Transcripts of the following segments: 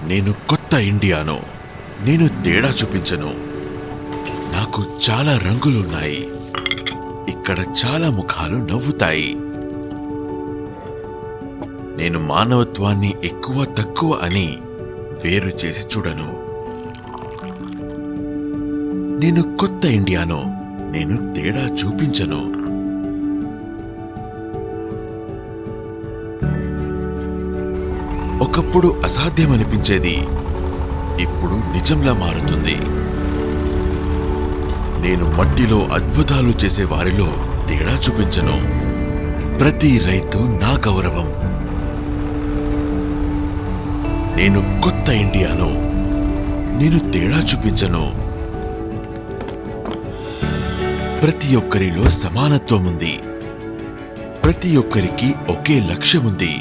నేను కొత్త ఇండియాను. నేను తేడా చూపించను. నాకు చాలా రంగులున్నాయి. ఇక్కడ చాలా ముఖాలు నవ్వుతాయి. నేను మానవత్వాన్ని ఎక్కువ తక్కువ అని వేరు చేసి చూడను. నేను కొత్త ఇండియాను. నేను తేడా చూపించను. ఒకప్పుడు అసాధ్యమనిపించేది ఇప్పుడు నిజంలా మారుతుంది. నేను మట్టిలో అద్భుతాలు చేసే వారిలో తేడా చూపించను. ప్రతి రైతు నా గౌరవం. నేను కొత్త ఇండియాను. నేను తేడా చూపించను. ప్రతి ఒక్కరిలో సమానత్వం ఉంది. ప్రతి ఒక్కరికి ఒకే లక్ష్యముంది.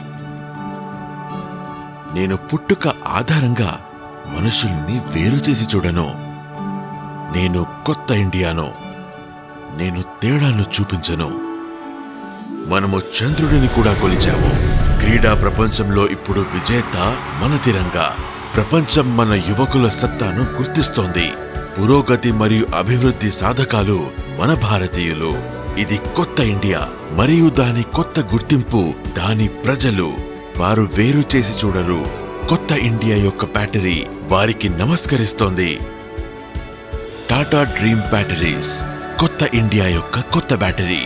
నేను పుట్టుక ఆధారంగా మనుషుల్ని వేరు చేసి చూడను. నేను కొత్త ఇండియాను. నేను తేడాను చూపించను. మనము చంద్రుడిని కూడా కొలిచాము. క్రీడా ప్రపంచంలో ఇప్పుడు విజేత మన తిరంగా. ప్రపంచం మన యువకుల సత్తాను గుర్తిస్తోంది. పురోగతి మరియు అభివృద్ధి సాధకాలు మన భారతీయులు. ఇది కొత్త ఇండియా మరియు దాని కొత్త గుర్తింపు. దాని ప్రజలు వారు వేరు చేసి చూడరు. కొత్త ఇండియా యొక్క బ్యాటరీ వారికి నమస్కరిస్తోంది. టాటా డ్రీమ్ బ్యాటరీస్ కొత్త ఇండియా యొక్క కొత్త బ్యాటరీ.